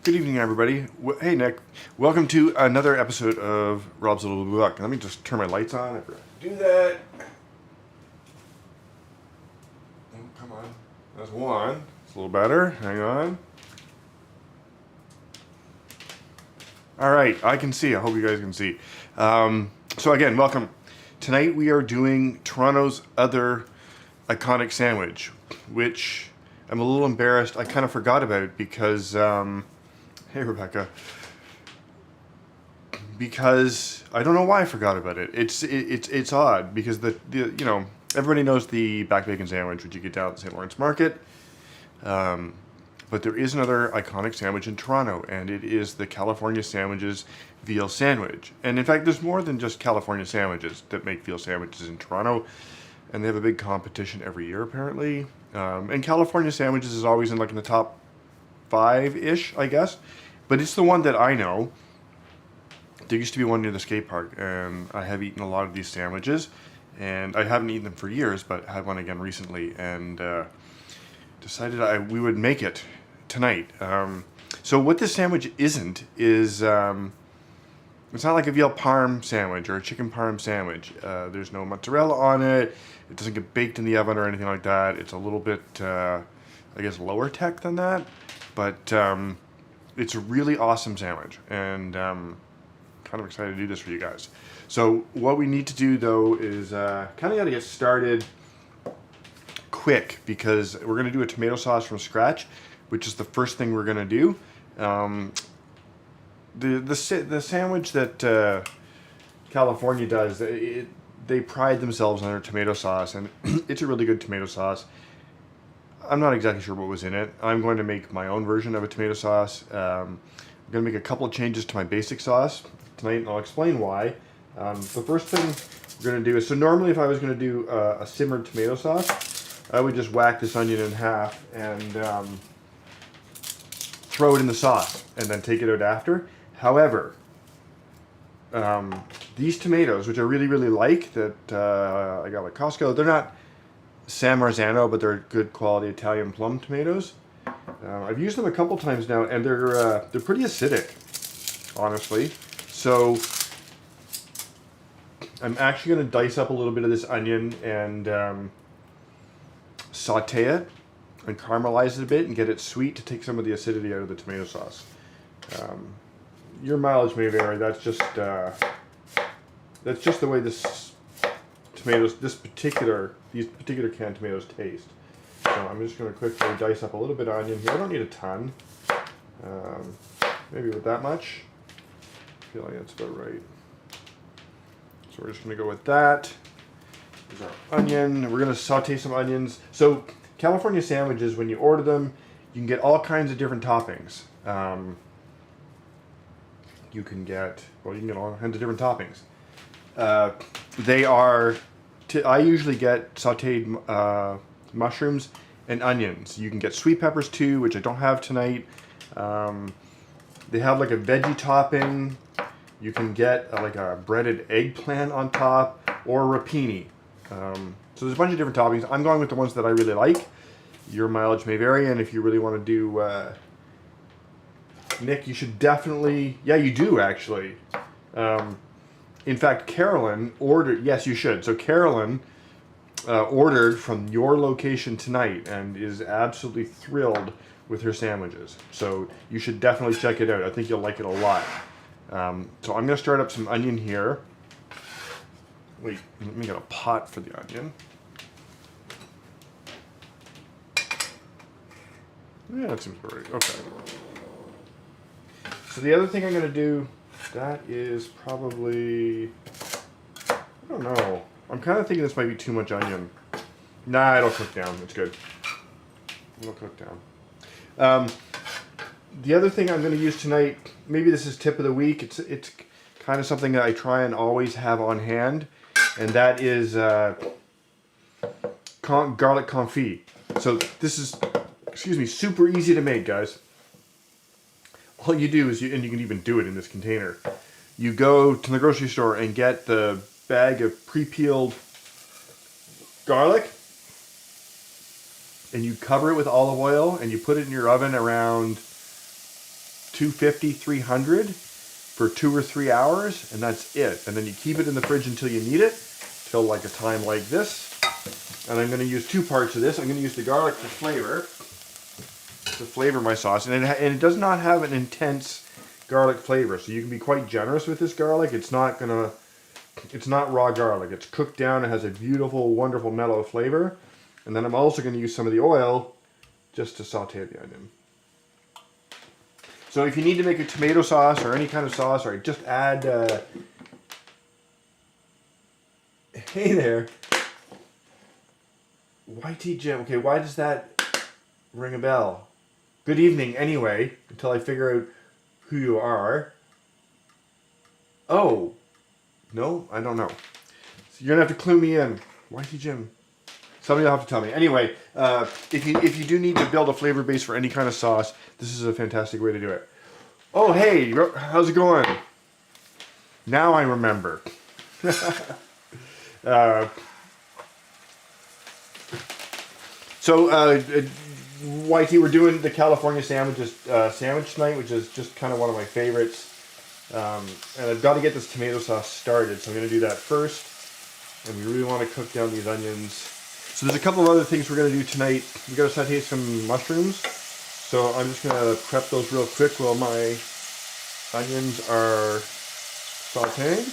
Good evening, everybody. Hey, Nick. Welcome to another episode of Rob's Little Blue Book. Let me just turn my lights on. I forgot to do that. Oh, come on. That's one. It's a little better. Hang on. All right. I can see. I hope you guys can see. So again, welcome. Tonight we are doing Toronto's other iconic sandwich, which I'm a little embarrassed. I kind of forgot about because... Hey, Rebecca. Because I don't know why I forgot about it. It's odd because the everybody knows the back bacon sandwich which you get down at the St. Lawrence Market, but there is another iconic sandwich in Toronto, and it is the California Sandwiches veal sandwich. And in fact, there's more than just California Sandwiches that make veal sandwiches in Toronto, and they have a big competition every year apparently. And California Sandwiches is always in the top 5-ish, I guess, but it's the one that I know. There used to be one near the skate park, and I have eaten a lot of these sandwiches, and I haven't eaten them for years, but I had one again recently, and decided we would make it tonight. So what this sandwich isn't is, it's not like a veal parm sandwich or a chicken parm sandwich. There's no mozzarella on it. It doesn't get baked in the oven or anything like that. It's a little bit, I guess, lower tech than that. But it's a really awesome sandwich, and kind of excited to do this for you guys. So what we need to do, though, is kind of got to get started quick because we're going to do a tomato sauce from scratch, which is the first thing we're going to do. The sandwich that California does, they pride themselves on their tomato sauce, and it's a really good tomato sauce. I'm not exactly sure what was in it. I'm going to make my own version of a tomato sauce. I'm going to make a couple of changes to my basic sauce tonight, and I'll explain why. The first thing we're going to do is, so normally if I was going to do a simmered tomato sauce, I would just whack this onion in half and throw it in the sauce and then take it out after. However, these tomatoes, which I really, really like, that I got at Costco, they're not San Marzano, but they're good quality Italian plum tomatoes. I've used them a couple times now, and they're pretty acidic, honestly. So I'm actually going to dice up a little bit of this onion and saute it and caramelize it a bit and get it sweet to take some of the acidity out of the tomato sauce. Your mileage may vary. That's just the way these particular canned tomatoes taste. So I'm just going to quickly dice up a little bit of onion here. I don't need a ton. Maybe with that much. I feel like that's about right. So we're just going to go with that. There's our onion. We're going to saute some onions. So California sandwiches, when you order them, you can get all kinds of different toppings. You can get all kinds of different toppings. I usually get sauteed mushrooms and onions. You can get sweet peppers too, which I don't have tonight. They have like a veggie topping. You can get like a breaded eggplant on top or rapini. So there's a bunch of different toppings. I'm going with the ones that I really like. Your mileage may vary, and if you really want to do, Nick, you should definitely, yeah, you do actually. In fact, Carolyn ordered, yes, you should. So Carolyn ordered from your location tonight and is absolutely thrilled with her sandwiches. So you should definitely check it out. I think you'll like it a lot. So I'm going to start up some onion here. Wait, let me get a pot for the onion. Yeah, that seems right. Okay. So the other thing I'm going to do, that is probably, I don't know. I'm kind of thinking this might be too much onion. Nah, it'll cook down. It's good. It'll cook down. The other thing I'm going to use tonight, maybe this is tip of the week. It's kind of something that I try and always have on hand, and that is garlic confit. So this is, super easy to make, guys. All you do is, and you can even do it in this container, you go to the grocery store and get the bag of pre-peeled garlic, and you cover it with olive oil, and you put it in your oven around 250, 300 for 2 or 3 hours, and that's it. And then you keep it in the fridge until you need it, till like a time like this. And I'm going to use 2 parts of this. I'm going to use the garlic to flavor my sauce, and it does not have an intense garlic flavor, so you can be quite generous with this garlic. It's not raw garlic. It's cooked down. It has a beautiful, wonderful mellow flavor. And then I'm also going to use some of the oil just to saute the onion. So if you need to make a tomato sauce or any kind of sauce, or just add... Hey there. YT Jim. Okay, why does that ring a bell? Good evening, anyway, until I figure out who you are. Oh. No, I don't know. So you're going to have to clue me in. YT Jim. Somebody will have to tell me. Anyway, if you do need to build a flavor base for any kind of sauce, this is a fantastic way to do it. Oh, hey, how's it going? Now I remember. YT, we're doing the California sandwiches sandwich tonight, which is just kind of one of my favorites. And I've got to get this tomato sauce started, so I'm going to do that first. And we really want to cook down these onions. So there's a couple of other things we're going to do tonight. We got to saute some mushrooms. So I'm just going to prep those real quick while my onions are sauteing.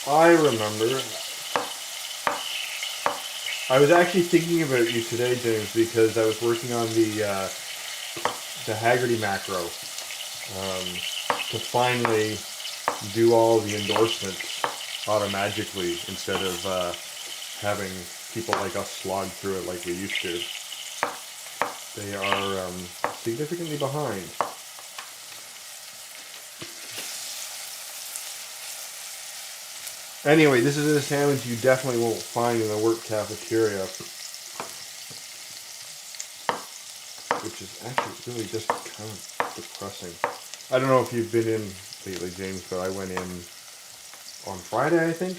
I remember. I was actually thinking about you today, James, because I was working on the Haggerty macro to finally do all the endorsements automagically instead of having people like us slog through it like we used to. They are significantly behind. Anyway, this is a sandwich you definitely won't find in a work cafeteria, which is actually really just kind of depressing. I don't know if you've been in lately, James, but I went in on Friday, I think.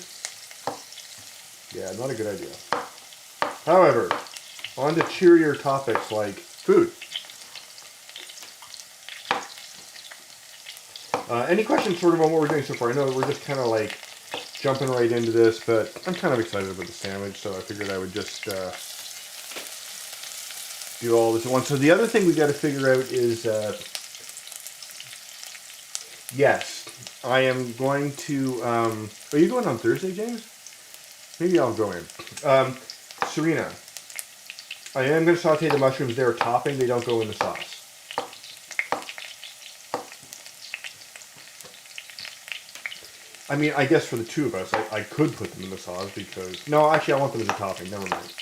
Yeah, not a good idea. However, on to cheerier topics like food. Any questions sort of on what we're doing so far? I know we're just kind of like jumping right into this, but I'm kind of excited about the sandwich, so I figured I would just do all this at once. So the other thing we got to figure out is, yes, I am going to, are you going on Thursday, James? Maybe I'll go in. Serena, I am going to saute the mushrooms. They're a topping. They don't go in the sauce. I mean, I guess for the two of us, I could put them in the sauce because... No, actually, I want them as a topping. Never mind.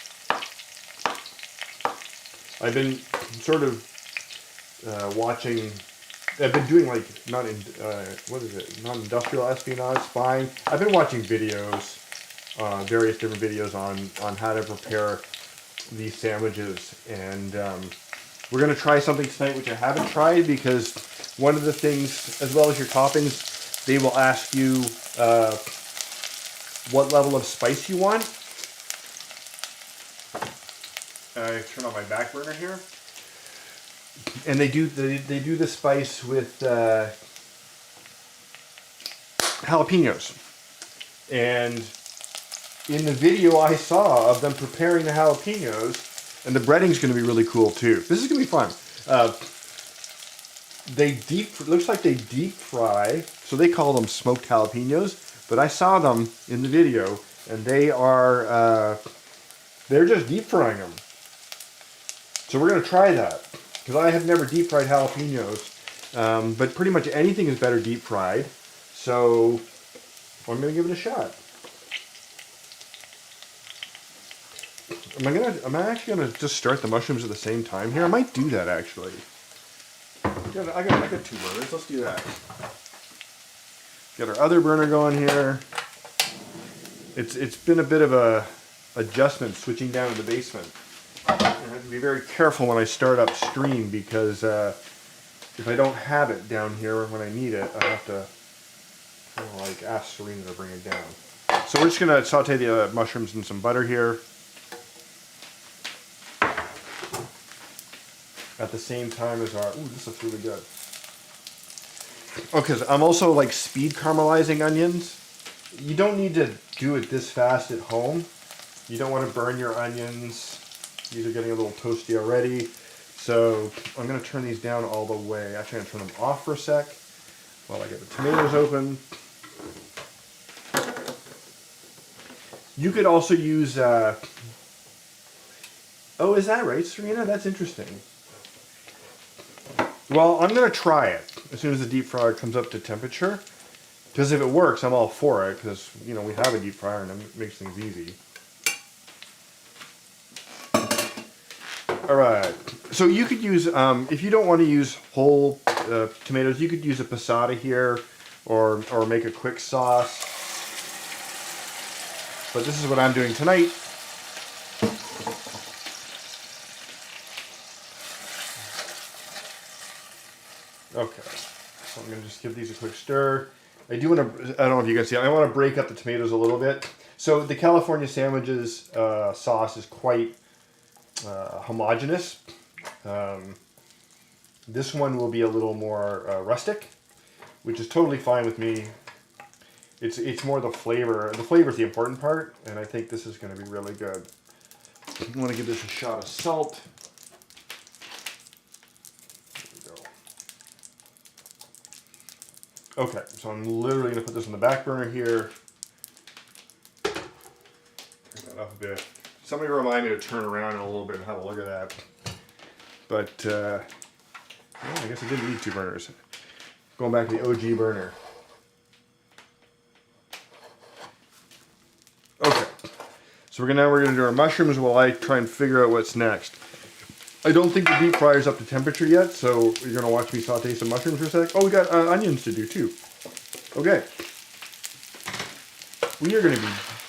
I've been sort of watching... I've been doing, like, non-industrial espionage, spying. I've been watching videos, various different videos on how to prepare these sandwiches. And we're going to try something tonight which I haven't tried because one of the things, as well as your toppings... They will ask you what level of spice you want. I turn on my back burner here, and they do the spice with jalapenos. And in the video I saw of them preparing the jalapenos, and the breading's going to be really cool too. This is going to be fun. Looks like they deep fry, so they call them smoked jalapenos, but I saw them in the video, and they're just deep frying them. So we're going to try that, because I have never deep fried jalapenos, but pretty much anything is better deep fried, so I'm going to give it a shot. Am I actually going to just start the mushrooms at the same time here? I might do that, actually. I got 2 burners. Let's do that. Got our other burner going here. It's been a bit of a adjustment switching down to the basement. I have to be very careful when I start upstream because if I don't have it down here when I need it, I have to like ask Serena to bring it down. So we're just gonna saute the mushrooms in some butter here. At the same time as our, ooh, this looks really good. Okay, so I'm also like speed caramelizing onions. You don't need to do it this fast at home. You don't want to burn your onions. These are getting a little toasty already. So I'm gonna turn these down all the way. Actually, I'm gonna turn them off for a sec while I get the tomatoes open. You could also use, oh, is that right, Serena? That's interesting. Well, I'm going to try it as soon as the deep fryer comes up to temperature. Because if it works, I'm all for it. Because, you know, we have a deep fryer and it makes things easy. Alright. So you could use, if you don't want to use whole tomatoes, you could use a passata here. Or make a quick sauce. But this is what I'm doing tonight. Okay, so I'm going to just give these a quick stir. I do want to, I don't know if you can see, I want to break up the tomatoes a little bit. So the California Sandwiches sauce is quite homogeneous. This one will be a little more rustic, which is totally fine with me. It's more the flavor. The flavor is the important part, and I think this is going to be really good. I want to give this a shot of salt. There we go. Okay, so I'm literally going to put this on the back burner here. Turn that up a bit. Somebody remind me to turn around in a little bit and have a look at that. But, well, I guess I didn't need two burners. Going back to the OG burner. Okay, so we're gonna do our mushrooms while I try and figure out what's next. I don't think the deep fryer's up to temperature yet, so you're gonna watch me saute some mushrooms for a sec. Oh, we got onions to do too. Okay, we are gonna be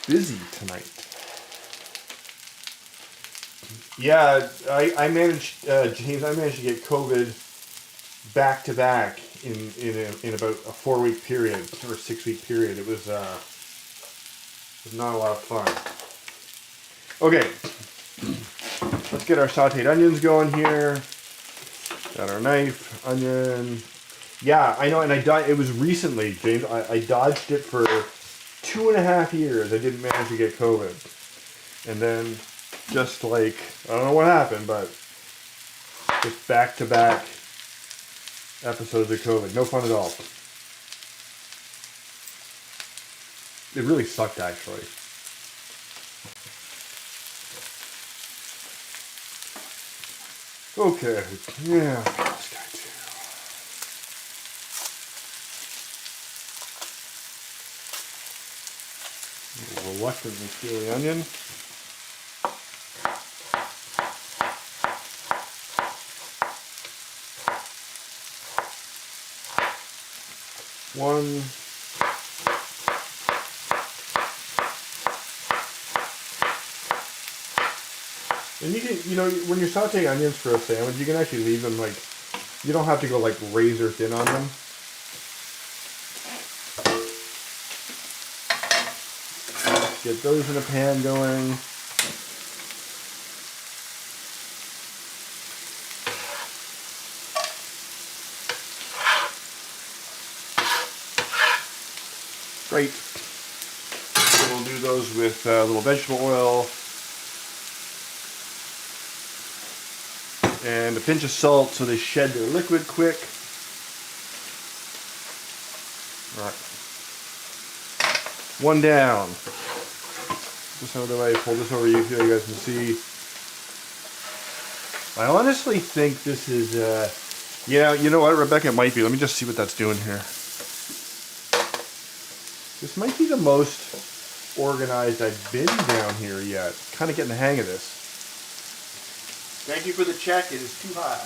busy tonight. Yeah, I managed, James. I managed to get COVID back to back in about a 4-week period or 6-week period. It was not a lot of fun. Okay, let's get our sauteed onions going here. Got our knife, onion. Yeah, I know, and it was recently, James. I dodged it for 2.5 years. I didn't manage to get COVID. And then, just like, I don't know what happened, but just back-to-back episodes of COVID. No fun at all. It really sucked, actually. Okay, yeah, this guy too. Reluctantly peel the onion. One. And you can, you know, when you're sauteing onions for a sandwich, you can actually leave them like, you don't have to go like razor thin on them. Get those in a pan going. Great. So we'll do those with a little vegetable oil. And a pinch of salt so they shed their liquid quick. All right. One down. Just out of the way, pull this over you so you guys can see. I honestly think this is, yeah, you know what, Rebecca, it might be. Let me just see what that's doing here. This might be the most organized I've been down here yet. Kind of getting the hang of this. Thank you for the check. It is too high.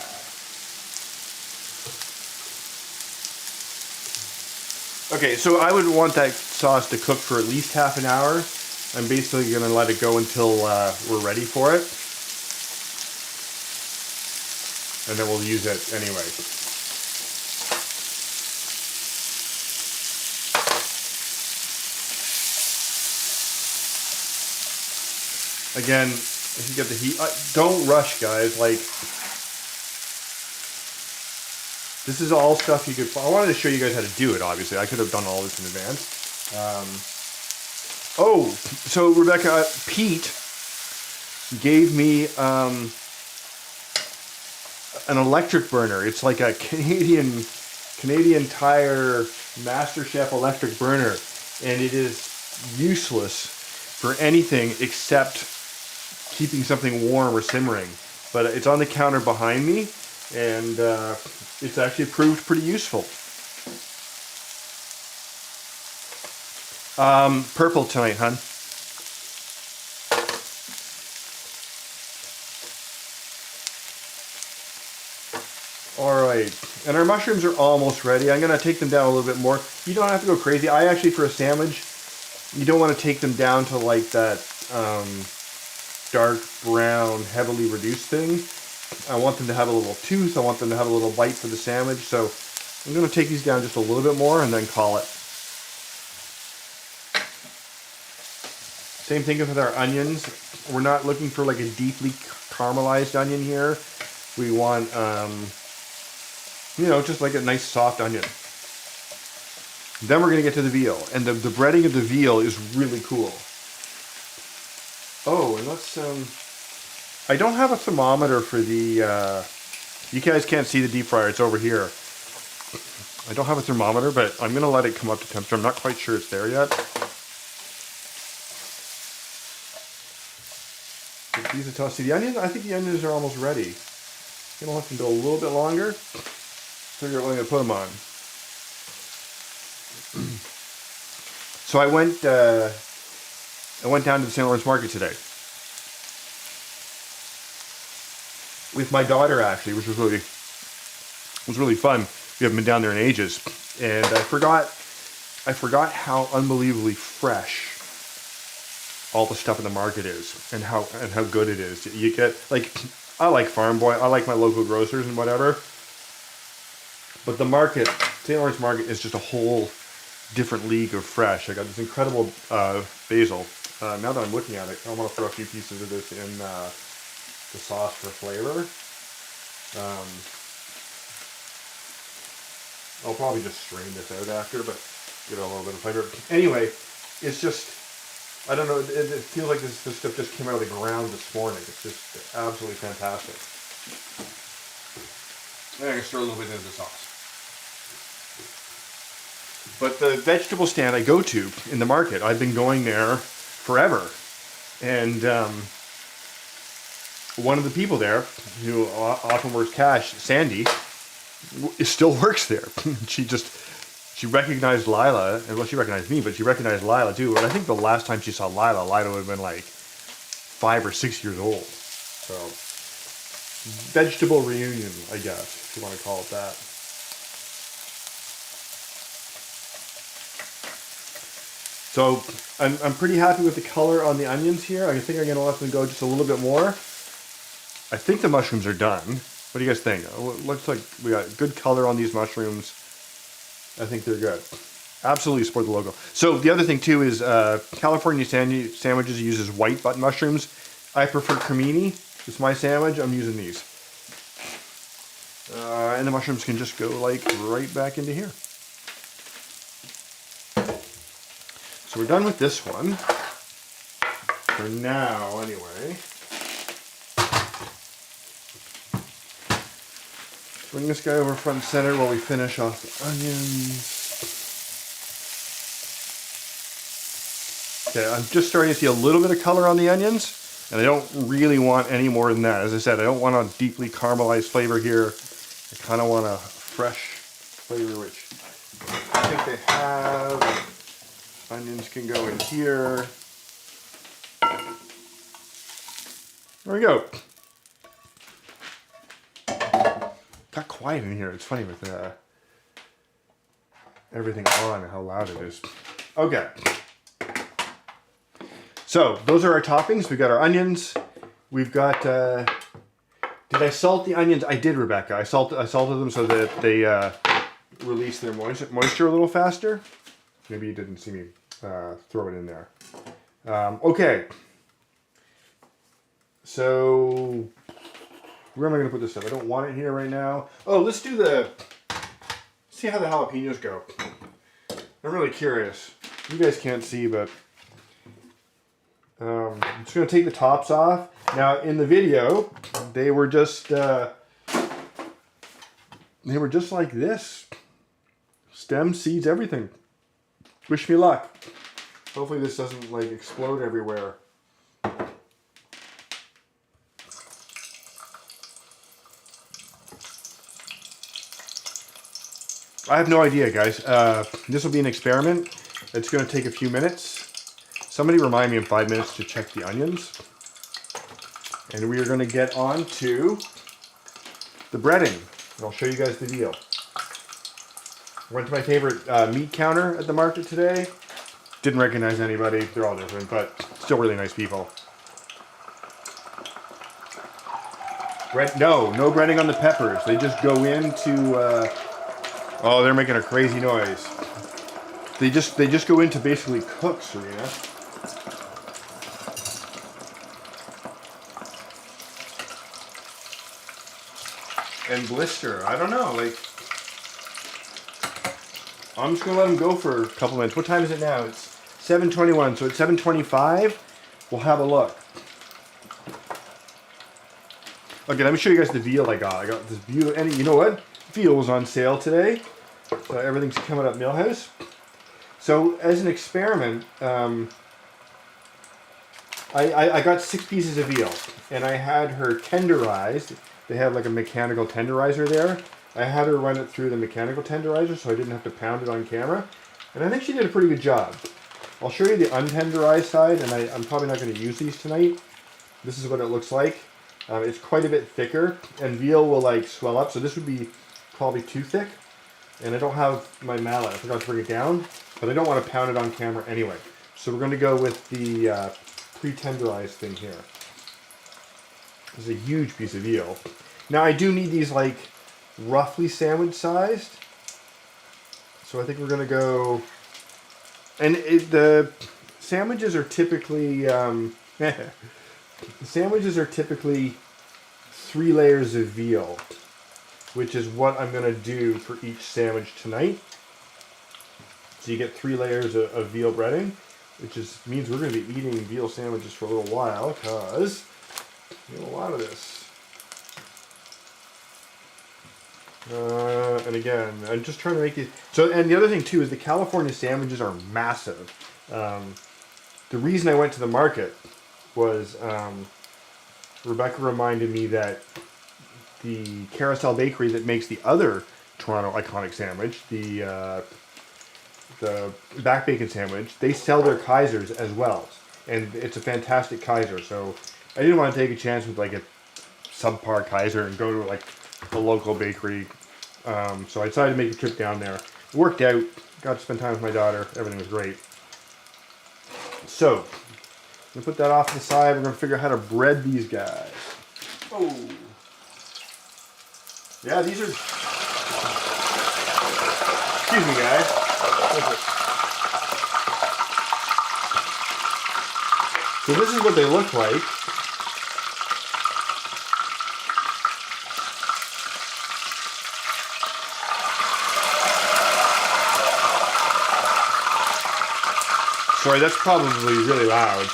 Okay, so I would want that sauce to cook for at least half an hour. I'm basically going to let it go until we're ready for it. And then we'll use it anyway. Again, if you get the heat, don't rush, guys. Like, this is all stuff you could. I wanted to show you guys how to do it. Obviously, I could have done all this in advance. Oh, so Rebecca, Pete gave me an electric burner. It's like a Canadian Tire MasterChef electric burner, and it is useless for anything except keeping something warm or simmering. But it's on the counter behind me, and it's actually proved pretty useful. Purple tonight, hun. All right, and our mushrooms are almost ready. I'm gonna take them down a little bit more. You don't have to go crazy. I actually, for a sandwich, you don't want to take them down to like that dark brown, heavily reduced thing. I want them to have a little tooth. I want them to have a little bite for the sandwich. So I'm gonna take these down just a little bit more and then call it. Same thing with our onions. We're not looking for like a deeply caramelized onion here. We want, you know, just like a nice soft onion. Then we're gonna get to the veal. And the breading of the veal is really cool. Oh, and let's, I don't have a thermometer for the, you guys can't see the deep fryer, it's over here. I don't have a thermometer, but I'm gonna let it come up to temperature. I'm not quite sure it's there yet. These are tossed. See the onions? I think the onions are almost ready. I'm gonna let them go a little bit longer. Figure out when I'm gonna put them on. So I went down to the St. Lawrence Market today with my daughter, actually, which was really fun. We haven't been down there in ages, and I forgot how unbelievably fresh all the stuff in the market is, and how good it is. You get, like, I like Farm Boy, I like my local grocers and whatever, but the market, St. Lawrence Market, is just a whole different league of fresh. I got this incredible basil. Now that I'm looking at it, I want to throw a few pieces of this in the sauce for flavor. I'll probably just strain this out after, but get a little bit of flavor. Anyway, it's just, I don't know, it feels like this stuff just came out of the ground this morning. It's just absolutely fantastic. And I can stir a little bit into the sauce. But the vegetable stand I go to in the market, I've been going there forever. And one of the people there, who often works cash, Sandy, still works there. She recognized Lila, and well, she recognized me, but she recognized Lila too. But I think the last time she saw Lila would have been like 5 or 6 years old. So, vegetable reunion, I guess, if you want to call it that. So, I'm pretty happy with the color on the onions here. I think I'm going to let them go just a little bit more. I think the mushrooms are done. What do you guys think? It looks like we got good color on these mushrooms. I think they're good. Absolutely support the logo. So the other thing too is California Sandwiches uses white button mushrooms. I prefer cremini. It's my sandwich. I'm using these. And the mushrooms can just go like right back into here. So we're done with this one. For now, anyway. Bring this guy over front and center while we finish off the onions. Okay, I'm just starting to see a little bit of color on the onions, and I don't really want any more than that. As I said, I don't want a deeply caramelized flavor here. I kind of want a fresh flavor, which I think they have. Onions can go in here. There we go. Got quiet in here. It's funny with everything on and how loud it is. Okay. So those are our toppings. We've got our onions. We've got. Did I salt the onions? I did, Rebecca. I salted them so that they release their moisture a little faster. Maybe you didn't see me throw it in there. Okay. So, where am I going to put this stuff? I don't want it here right now. Oh, let's do the, see how the jalapenos go. I'm really curious. You guys can't see, but I'm just going to take the tops off. Now, in the video, they were just like this. Stem, seeds, everything. Wish me luck. Hopefully this doesn't like explode everywhere. I have no idea, guys. This will be an experiment. It's going to take a few minutes. Somebody remind me in 5 minutes to check the onions. And we are going to get on to the breading. I'll show you guys the deal. I went to my favorite meat counter at the market today. Didn't recognize anybody. They're all different, but still really nice people. No breading on the peppers. They just go into... oh, they're making a crazy noise. They just go into basically cook, Serena. And blister. I don't know, like... I'm just gonna let them go for a couple minutes. What time is it now? It's 7:21, so at 7:25, we'll have a look. Okay, let me show you guys the veal I got. I got this beautiful, and you know what? Veal was on sale today. So everything's coming up Millhouse. So as an experiment, I got 6 pieces of veal, and I had her tenderized. They have like a mechanical tenderizer there. I had her run it through the mechanical tenderizer so I didn't have to pound it on camera. And I think she did a pretty good job. I'll show you the untenderized side, and I'm probably not going to use these tonight. This is what it looks like. It's quite a bit thicker, and veal will like swell up, so this would be probably too thick. And I don't have my mallet. I forgot to bring it down, but I don't want to pound it on camera anyway. So we're going to go with the pre-tenderized thing here. This is a huge piece of veal. Now I do need these like roughly sandwich sized. So I think we're going to go... And the sandwiches are typically... the sandwiches are typically 3 layers of veal, which is what I'm going to do for each sandwich tonight. So you get 3 layers of veal breading, which means we're going to be eating veal sandwiches for a little while, because we have a lot of this. And again, I'm just trying to make these... So, and the other thing too is the California sandwiches are massive. The reason I went to the market was Rebecca reminded me that the Carousel Bakery that makes the other Toronto iconic sandwich, the back bacon sandwich, they sell their Kaisers as well, and it's a fantastic Kaiser. So I didn't want to take a chance with like a subpar Kaiser and go to like a local bakery. So I decided to make a trip down there. It worked out. Got to spend time with my daughter. Everything was great. So I'm gonna put that off to the side. We're gonna figure out how to bread these guys. Oh, yeah, these are. Excuse me, guys. So this is what they look like. Sorry, that's probably really loud.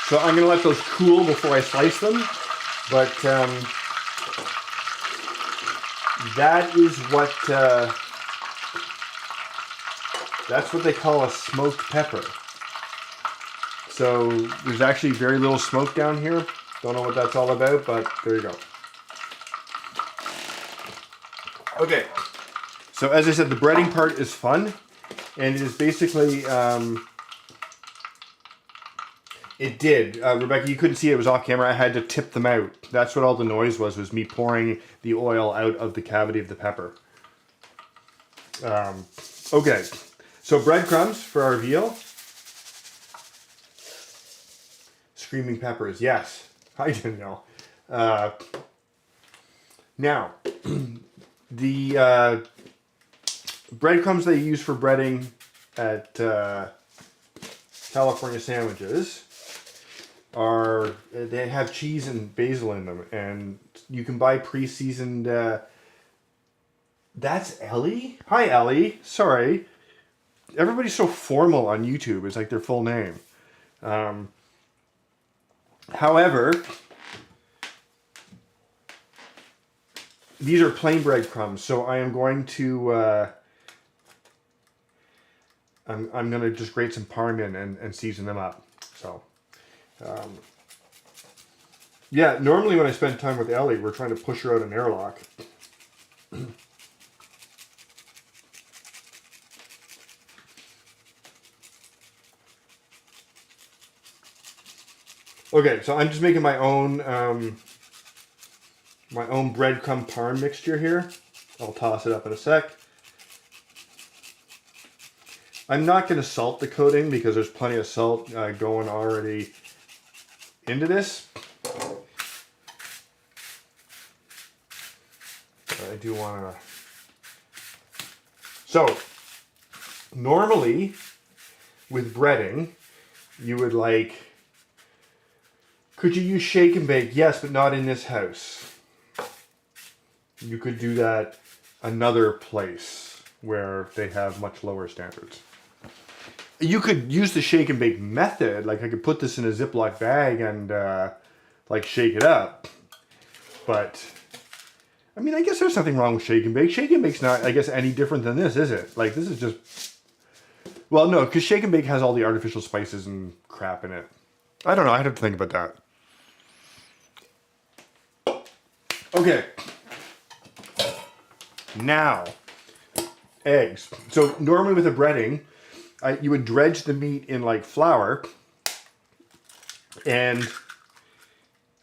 So I'm going to let those cool before I slice them. But that is what, that's what they call a smoked pepper. So there's actually very little smoke down here. Don't know what that's all about, but there you go. Okay. So as I said, the breading part is fun, and it is basically, it did. Rebecca, you couldn't see it, was off camera. I had to tip them out. That's what all the noise was me pouring the oil out of the cavity of the pepper. Okay, so breadcrumbs for our veal. Screaming peppers, yes. Hi, Danielle. Now, the breadcrumbs they use for breading at California sandwiches are, they have cheese and basil in them, and you can buy pre-seasoned. That's Ellie? Hi, Ellie. Sorry. Everybody's so formal on YouTube. It's like their full name. However, these are plain breadcrumbs, so I am going to I'm going to just grate some parm in and season them up. So, yeah, normally when I spend time with Ellie, we're trying to push her out an airlock. Okay, so I'm just making my own breadcrumb parm mixture here. I'll toss it up in a sec. I'm not going to salt the coating because there's plenty of salt going already into this. But I do want to... So, normally with breading, you would like... Could you use shake and bake? Yes, but not in this house. You could do that another place where they have much lower standards. You could use the shake and bake method. Like I could put this in a Ziploc bag and like shake it up. But I mean, I guess there's nothing wrong with shake and bake. Shake and bake's not, I guess, any different than this, is it? Like this is just, well, no, because shake and bake has all the artificial spices and crap in it. I don't know. I'd have to think about that. Okay. Now, eggs. So normally with a breading, you would dredge the meat in like flour and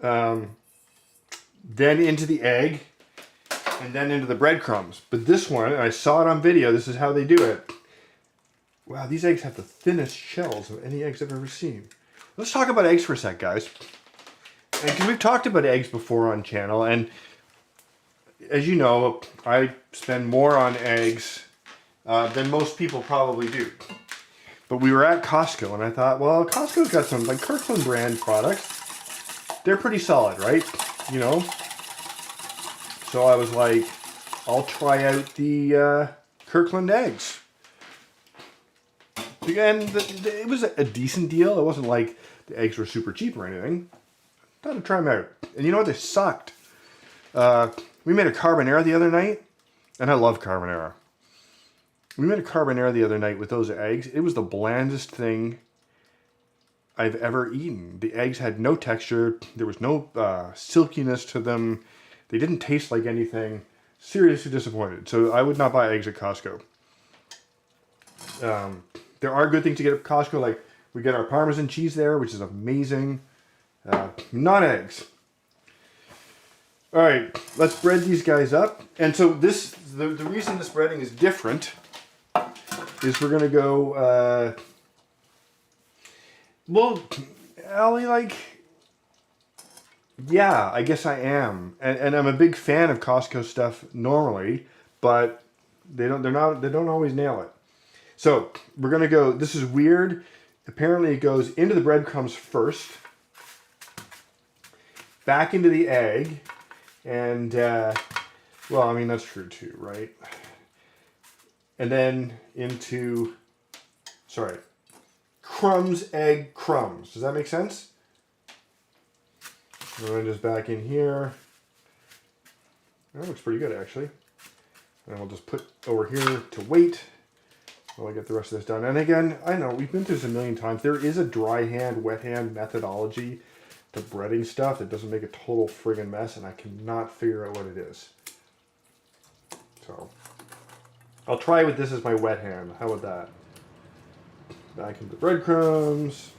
then into the egg and then into the breadcrumbs. But this one, and I saw it on video, this is how they do it. Wow, these eggs have the thinnest shells of any eggs I've ever seen. Let's talk about eggs for a sec, guys. Because we've talked about eggs before on channel, and as you know, I spend more on eggs than most people probably do. But we were at Costco, and I thought, well, Costco's got some, like, Kirkland brand products. They're pretty solid, right? You know? So I was like, I'll try out the Kirkland eggs. And it was a decent deal. It wasn't like the eggs were super cheap or anything. Thought I'd try them out. And you know what? They sucked. We made a carbonara the other night, and I love carbonara. We made a carbonara the other night with those eggs. It was the blandest thing I've ever eaten. The eggs had no texture. There was no silkiness to them. They didn't taste like anything. Seriously disappointed. So I would not buy eggs at Costco. There are good things to get at Costco, like we get our Parmesan cheese there, which is amazing. Not eggs. All right, let's bread these guys up. And so this, the reason this breading is different is we're gonna go, well, Allie, like, yeah, I guess I am. And I'm a big fan of Costco stuff normally, but they don't always nail it. So we're gonna go, this is weird. Apparently it goes into the breadcrumbs first, back into the egg, and, well, I mean, that's true too, right? And then into, sorry, crumbs, egg, crumbs. Does that make sense? And then just back in here. That looks pretty good, actually. And we'll just put over here to wait while I get the rest of this done. And again, I know, we've been through this a million times. There is a dry hand, wet hand methodology to breading stuff that doesn't make a total friggin' mess, and I cannot figure out what it is. So, I'll try with this as my wet hand. How about that? Back into the breadcrumbs.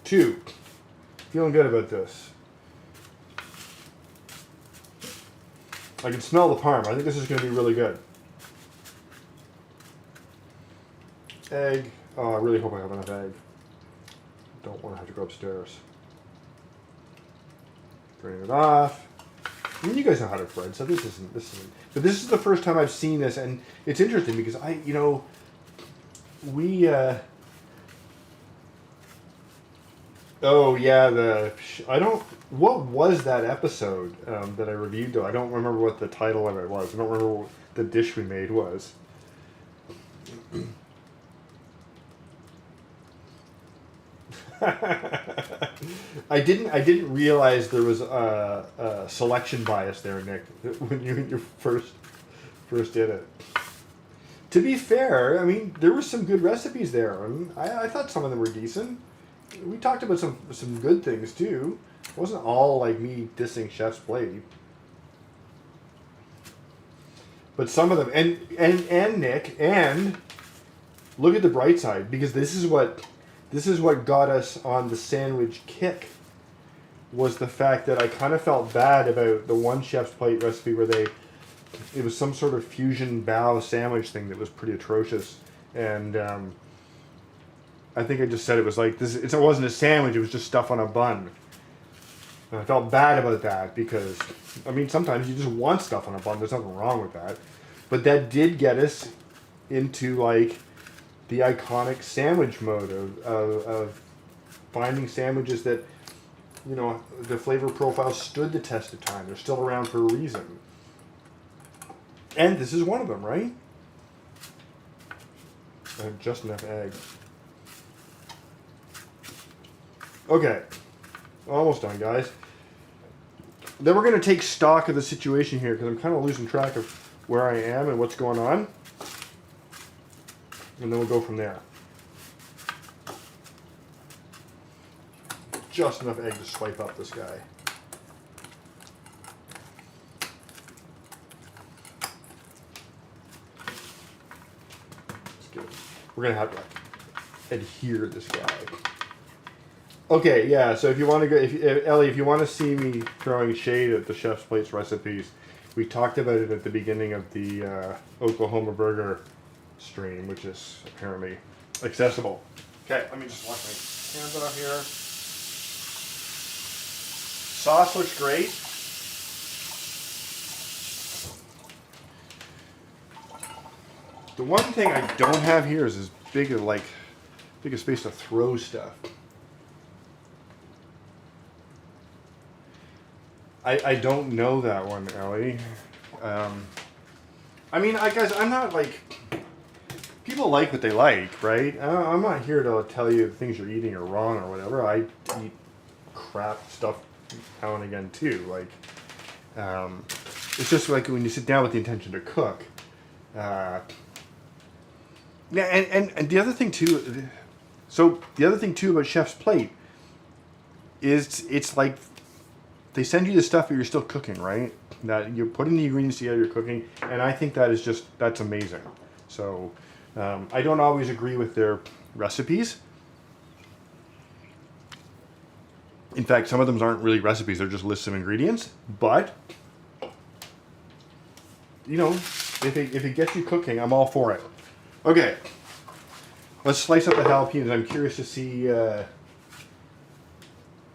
Two. Feeling good about this. I can smell the parm. I think this is going to be really good. Egg. Oh, I really hope I have enough egg. Don't want to have to go upstairs. Drain it off. I mean, you guys know how to bread, so this isn't. But this is the first time I've seen this, and it's interesting because we. Oh yeah, I don't. What was that episode that I reviewed though? I don't remember what the title of it was. I don't remember what the dish we made was. I didn't realize there was a selection bias there, Nick, when you first did it. To be fair, I mean there were some good recipes there, and I thought some of them were decent. We talked about some good things too. It wasn't all like me dissing Chef's Plate. But some of them, and Nick, and look at the bright side, because this is what got us on the sandwich kick, was the fact that I kind of felt bad about the one Chef's Plate recipe where it was some sort of fusion bao sandwich thing that was pretty atrocious, and I think I just said it was like this. It wasn't a sandwich; it was just stuff on a bun. And I felt bad about that because, I mean, sometimes you just want stuff on a bun. There's nothing wrong with that. But that did get us into, like, the iconic sandwich mode of finding sandwiches that, the flavor profile stood the test of time. They're still around for a reason. And this is one of them, right? I have just enough egg. Okay. Almost done, guys. Then we're going to take stock of the situation here because I'm kind of losing track of where I am and what's going on. And then we'll go from there. Just enough egg to swipe up this guy. Let's get it. We're going to have to adhere this guy. Okay, yeah, so if you want to go, Ellie, if you want to see me throwing shade at the Chef's Plates recipes, we talked about it at the beginning of the Oklahoma Burger stream, which is apparently accessible. Okay, let me just wash my hands off here. Sauce looks great. The one thing I don't have here is as big a space to throw stuff. I don't know that one, Ellie. I mean, guys, I'm not like... People like what they like, right? I'm not here to tell you things you're eating are wrong or whatever. I eat crap stuff now and again, too. Like, it's just like when you sit down with the intention to cook. Yeah, and the other thing, too... So, the other thing, too, about Chef's Plate is it's like... They send you the stuff, but you're still cooking, right? That you're putting the ingredients together, you're cooking, and I think that is that's amazing. So, I don't always agree with their recipes. In fact, some of them aren't really recipes; they're just lists of ingredients. But, if it gets you cooking, I'm all for it. Okay, let's slice up the jalapenos. I'm curious to see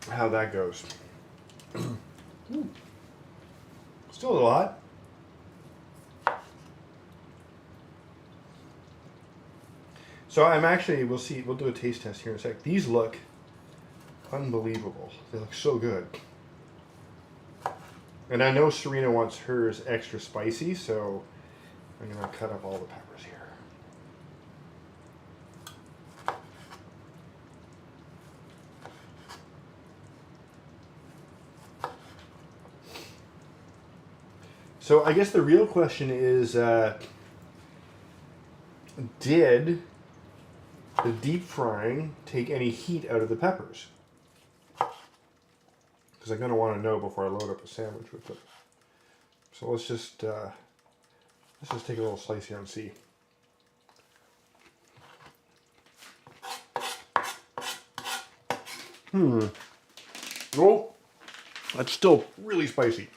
how that goes. Still a lot. So we'll do a taste test here in a sec. These look unbelievable. They look so good. And I know Serena wants hers extra spicy, so I'm going to cut up all the peppers here. So I guess the real question is, did the deep frying take any heat out of the peppers? Because I'm going to want to know before I load up a sandwich with it. So let's just take a little slice here and see. Oh, that's still really spicy.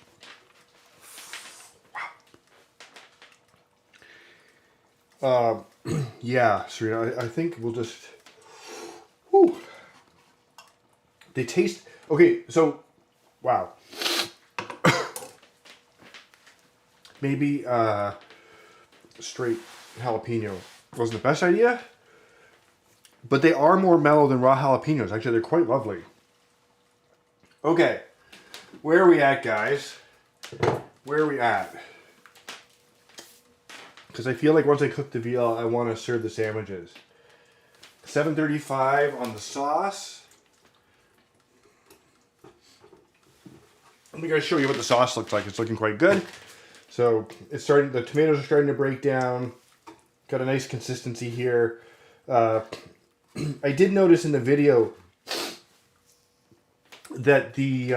Yeah, Serena, I think we'll just... Whew. They taste... Okay, so... Wow. maybe straight jalapeno wasn't the best idea. But they are more mellow than raw jalapenos. Actually, they're quite lovely. Okay, where are we at, guys? Where are we at? Because I feel like once I cook the veal, I want to serve the sandwiches. 7:35 on the sauce. Let me show you what the sauce looks like. It's looking quite good. So it's starting. The tomatoes are starting to break down. Got a nice consistency here. I did notice in the video that the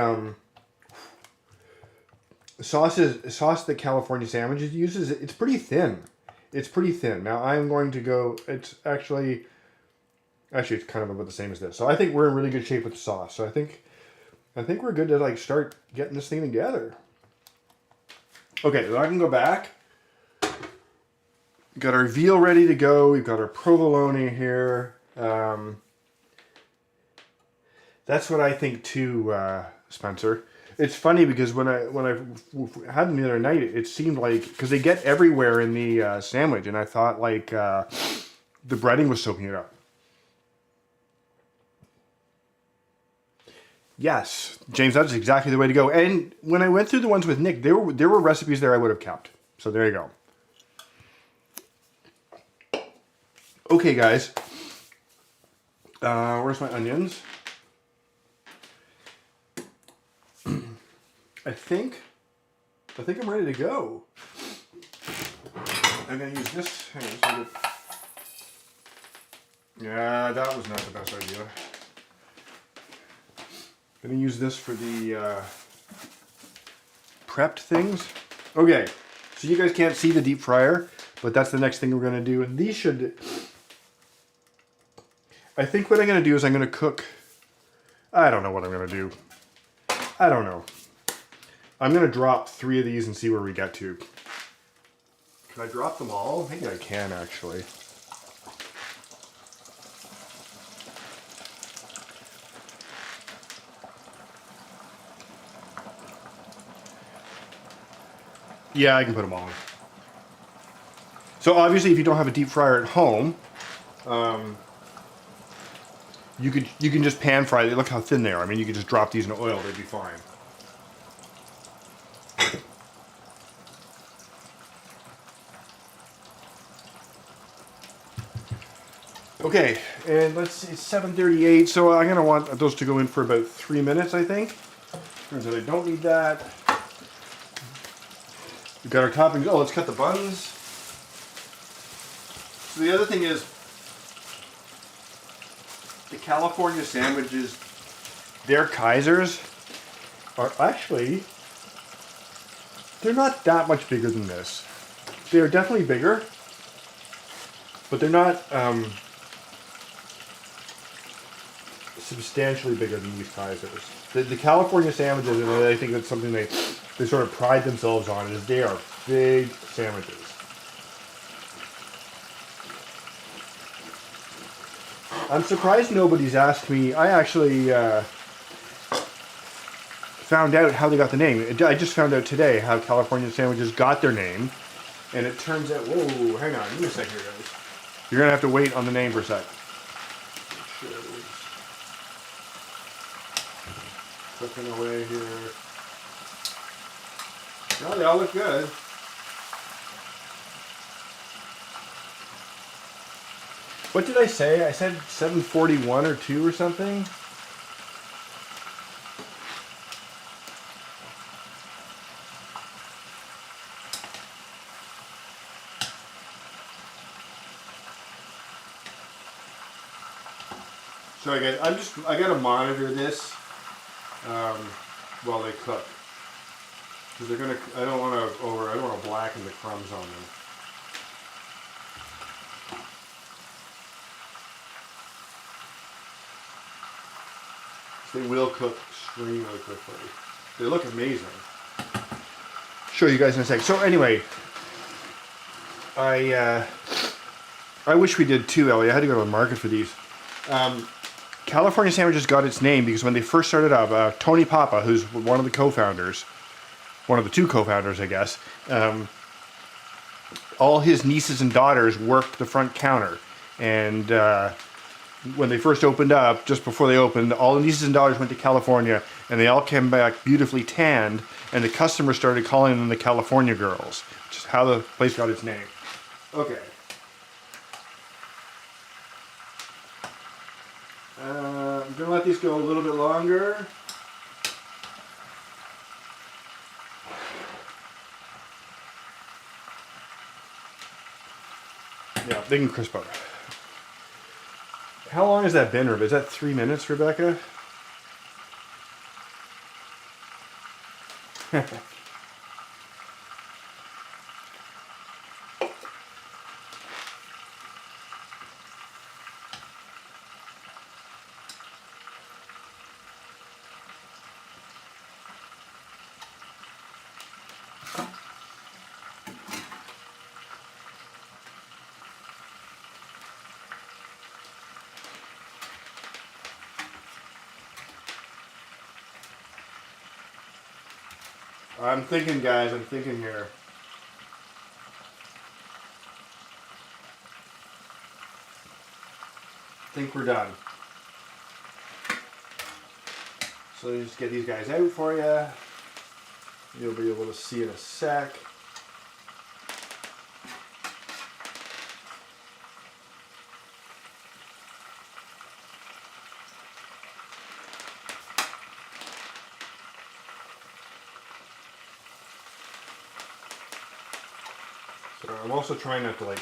sauce that California Sandwiches uses, it's pretty thin. It's pretty thin. Now I'm going to go. It's actually it's kind of about the same as this. So I think we're in really good shape with the sauce. So I think we're good to like start getting this thing together. Okay, so I can go back. Got our veal ready to go. We've got our provolone here. That's what I think too, Spencer. It's funny because when I had them the other night, it seemed like, because they get everywhere in the sandwich, and I thought like the breading was soaking it up. Yes, James, that's exactly the way to go. And when I went through the ones with Nick, there were recipes there I would have kept. So there you go. Okay, guys. Where's my onions? I think I'm ready to go. I'm gonna use this. Hang on, yeah, that was not the best idea. Gonna use this for the prepped things. Okay, so you guys can't see the deep fryer, but that's the next thing we're gonna do. And these should. I think what I'm gonna do is I'm gonna cook. I don't know what I'm gonna do. I don't know. I'm gonna drop 3 of these and see where we get to. Can I drop them all? Maybe I can actually. Yeah, I can put them all in. So obviously, if you don't have a deep fryer at home, you can just pan fry. Look how thin they are. I mean, you can just drop these in oil; they'd be fine. Okay, and let's see, it's 7:38. So I'm gonna want those to go in for about 3 minutes, I think. Turns out I don't need that. We've got our toppings. Oh, let's cut the buns. So the other thing is, the California sandwiches, their Kaisers are actually, they're not that much bigger than this. They're definitely bigger, but they're not substantially bigger than these Kaisers. The California sandwiches, and I think that's something they sort of pride themselves on, is they are big sandwiches. I'm surprised nobody's asked me. I actually found out how they got the name. I just found out today how California sandwiches got their name. And it turns out, whoa, hang on, give me a second here, guys. You're going to have to wait on the name for a sec. Cooking away here. No, they all look good. What did I say? I said 741 or 2 or something? So I gotta monitor this while they cook. Because I don't want to blacken the crumbs on them. They will cook extremely quickly. They look amazing. Show you guys in a sec. So anyway, I wish we did too, Ellie. I had to go to the market for these. California Sandwiches got its name because when they first started up, Tony Papa, who's one of the co-founders, one of the two co-founders, I guess. All his nieces and daughters worked the front counter, and when they first opened up, just before they opened, all the nieces and daughters went to California, and they all came back beautifully tanned, and the customers started calling them the California Girls, which is how the place got its name. Okay. I'm gonna let these go a little bit longer. Yeah, they can crisp up. How long has that been, Rebecca? Is that 3 minutes, Rebecca? I'm thinking, guys, I'm thinking here. I think we're done. So just get these guys out for you. You'll be able to see in a sec. So I'm also trying not to like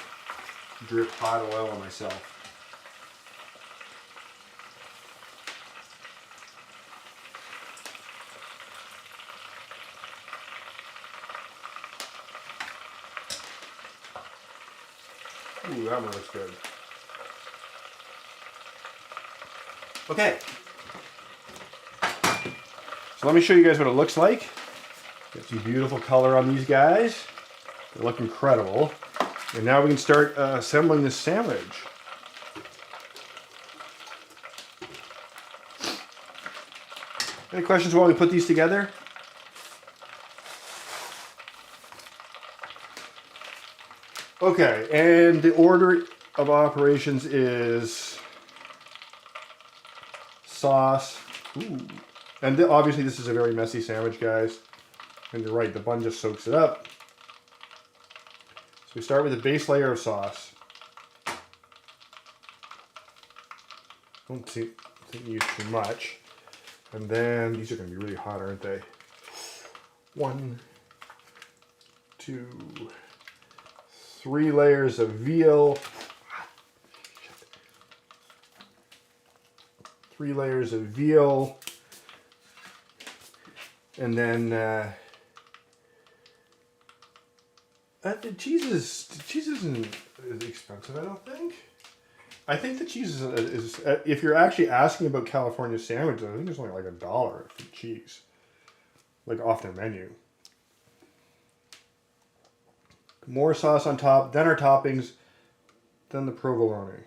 drip hot oil on myself. Ooh, that one looks good. Okay. So let me show you guys what it looks like. Get some beautiful color on these guys. They look incredible. And now we can start assembling this sandwich. Any questions while we put these together? Okay, and the order of operations is sauce. Ooh. And obviously this is a very messy sandwich, guys. And you're right, the bun just soaks it up. So we start with a base layer of sauce. Don't use too much. And then these are going to be really hot, aren't they? 1, 2, 3 layers of veal. 3 layers of veal. And then the cheese isn't expensive, I don't think. I think the cheese is if you're actually asking about California sandwiches, I think it's only like $1 for the cheese, like off their menu. More sauce on top, then our toppings, then the provolone.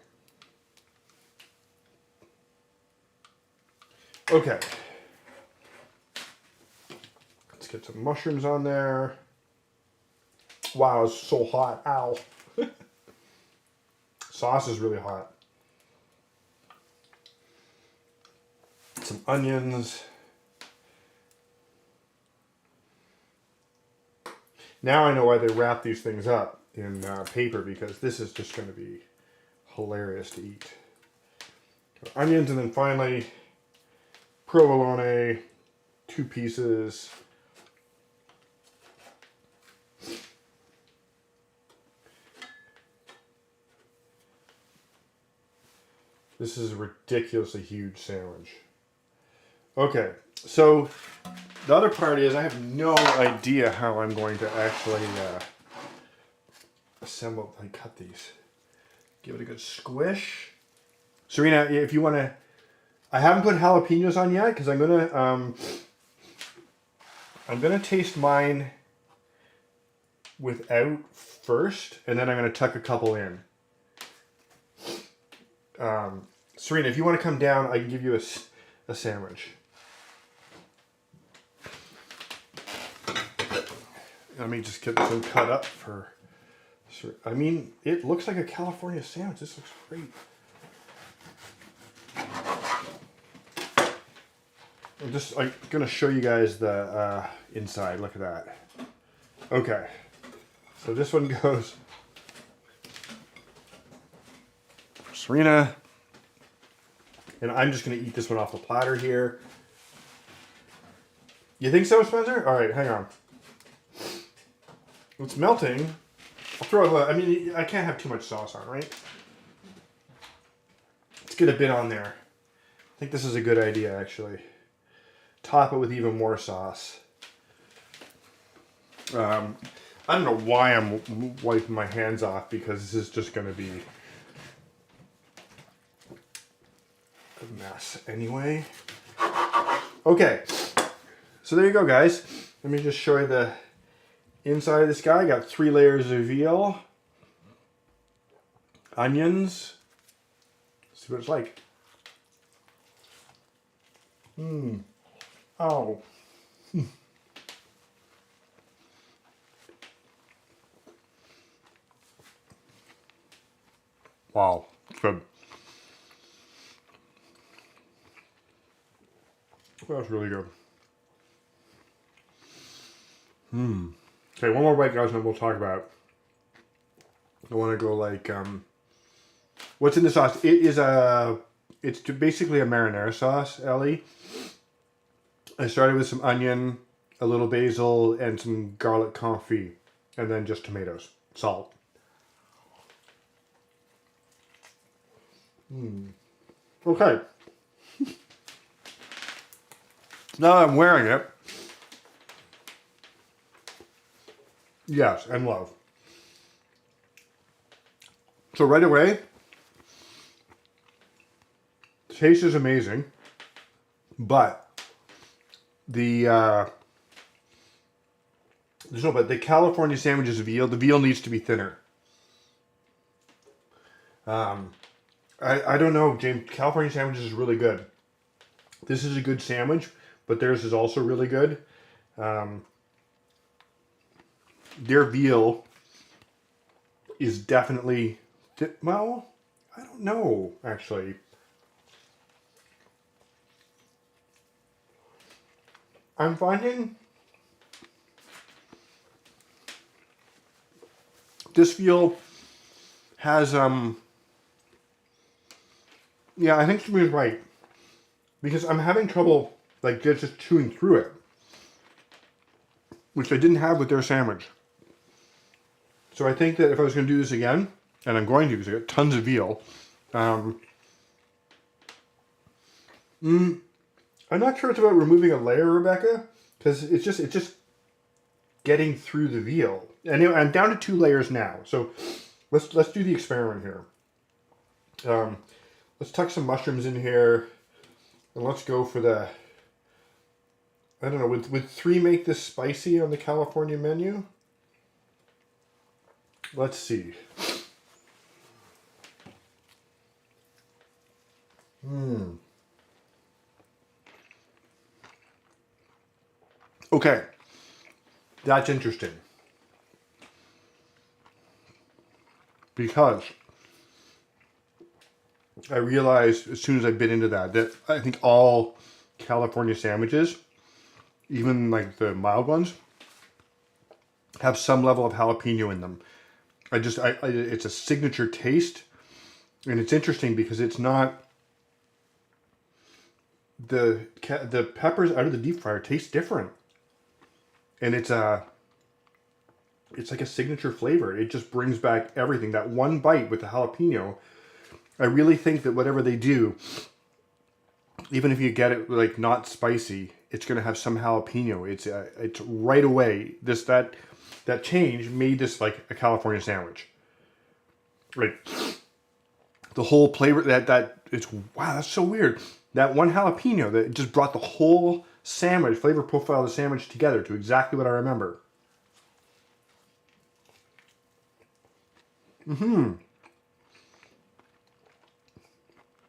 Okay. Let's get some mushrooms on there. Wow, it's so hot. Ow. Sauce is really hot. Some onions. Now I know why they wrap these things up in paper, because this is just going to be hilarious to eat. Onions, and then finally provolone, 2 pieces. This is a ridiculously huge sandwich. Okay, so the other part is I have no idea how I'm going to actually assemble and cut these. Give it a good squish. Serena, if you want to, I haven't put jalapenos on yet because I'm gonna taste mine without first, and then I'm gonna tuck a couple in. Serena, if you want to come down, I can give you a sandwich. Let me just get this one cut up for. I mean, it looks like a California sandwich. This looks great. I'm just gonna show you guys the inside. Look at that. Okay, so this one goes for Serena, and I'm just gonna eat this one off the platter here. You think so, Spencer? All right, hang on. It's melting. I'll throw a little, I mean, I can't have too much sauce on, right? Let's get a bit on there. I think this is a good idea, actually. Top it with even more sauce. I don't know why I'm wiping my hands off, because this is just going to be a mess anyway. Okay, so there you go, guys. Let me just show you the inside of this guy. Got 3 layers of veal, onions. Let's see what it's like. Oh. Wow, it's good. That's really good. Okay, one more bite, guys, and then we'll talk about. I want to go like what's in the sauce? It's basically a marinara sauce, Ellie. I started with some onion, a little basil, and some garlic confit, and then just tomatoes, salt. Okay. Now I'm wearing it. Yes, and love. So right away, the taste is amazing, but the California sandwiches veal, the veal needs to be thinner. I don't know, James. California sandwiches is really good. This is a good sandwich, but theirs is also really good. Their veal is definitely, well, I don't know, actually. I'm finding this veal has, yeah, I think Sabrina's right. Because I'm having trouble, like, just chewing through it. Which I didn't have with their sandwich. So I think that if I was going to do this again, and I'm going to, because I got tons of veal, I'm not sure it's about removing a layer, Rebecca, because it's just getting through the veal. Anyway, I'm down to 2 layers now, so let's do the experiment here. Let's tuck some mushrooms in here, and let's go for the, I don't know, would 3 make this spicy on the California menu? Let's see. Okay, that's interesting. Because I realized as soon as I bit into that I think all California sandwiches, even like the mild ones, have some level of jalapeno in them. It's a signature taste, and it's interesting because it's not, the peppers out of the deep fryer taste different, and it's like a signature flavor. It just brings back everything. That one bite with the jalapeno, I really think that whatever they do, even if you get it like not spicy, it's gonna have some jalapeno. It's right away. That change made this like a California sandwich. Right. The whole flavor it's, wow, that's so weird. That one jalapeno that just brought the whole sandwich, flavor profile of the sandwich together to exactly what I remember.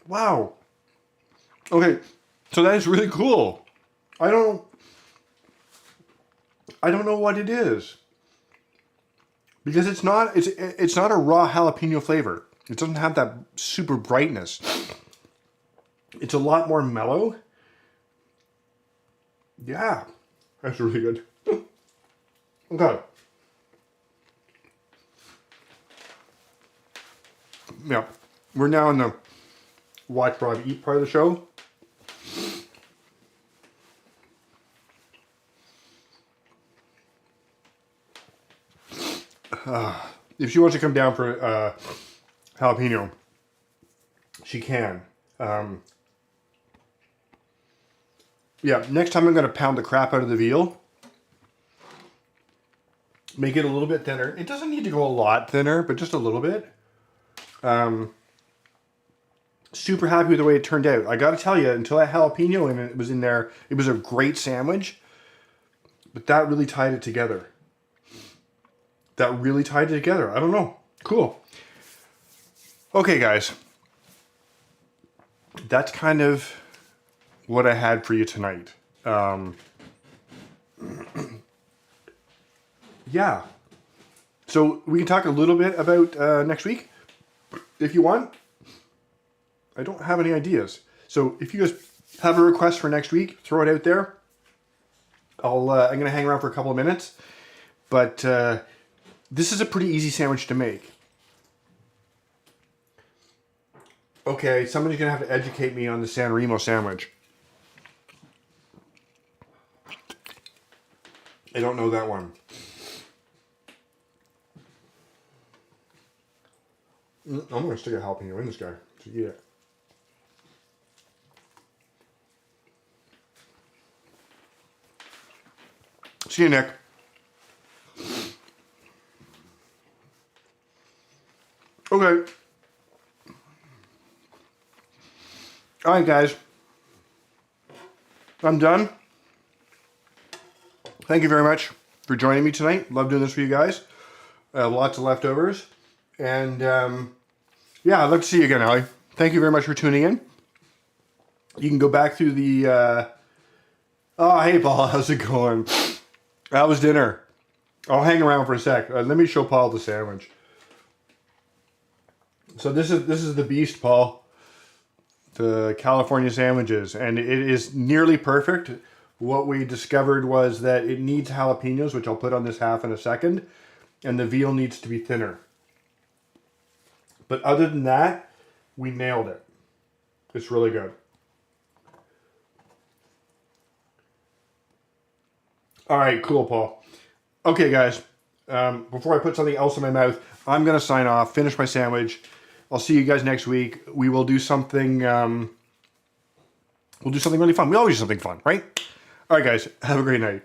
Wow. Okay, so that is really cool. I don't know what it is. because it's not a raw jalapeno flavor. It doesn't have that super brightness. It's a lot more mellow. Yeah, that's really good. Okay. Yeah, we're now in the watch Rob eat part of the show. If she wants to come down for jalapeno, she can. Yeah, next time I'm going to pound the crap out of the veal. Make it a little bit thinner. It doesn't need to go a lot thinner, but just a little bit. Super happy with the way it turned out. I got to tell you, until that jalapeno and it was in there, it was a great sandwich. But that really tied it together. I don't know. Cool. Okay, guys. That's kind of what I had for you tonight. Yeah. So we can talk a little bit about next week if you want. I don't have any ideas. So if you guys have a request for next week, throw it out there. I'm going to hang around for a couple of minutes. But this is a pretty easy sandwich to make. Okay, somebody's going to have to educate me on the San Remo sandwich. I don't know that one. I'm going to stick a jalapeno in this guy to eat it. See you, Nick. Okay. All right, guys. I'm done. Thank you very much for joining me tonight. Love doing this for you guys. Lots of leftovers. And yeah, I'd love to see you again, Ali. Thank you very much for tuning in. You can go back through the... Oh, hey, Paul. How's it going? How was dinner? I'll hang around for a sec. Let me show Paul the sandwich. So this is the beast, Paul. The California sandwiches. And it is nearly perfect. What we discovered was that it needs jalapenos, which I'll put on this half in a second. And the veal needs to be thinner. But other than that, we nailed it. It's really good. All right, cool, Paul. Okay, guys. Before I put something else in my mouth, I'm going to sign off, finish my sandwich. I'll see you guys next week. We will do something... we'll do something really fun. We always do something fun, right? All right, guys. Have a great night.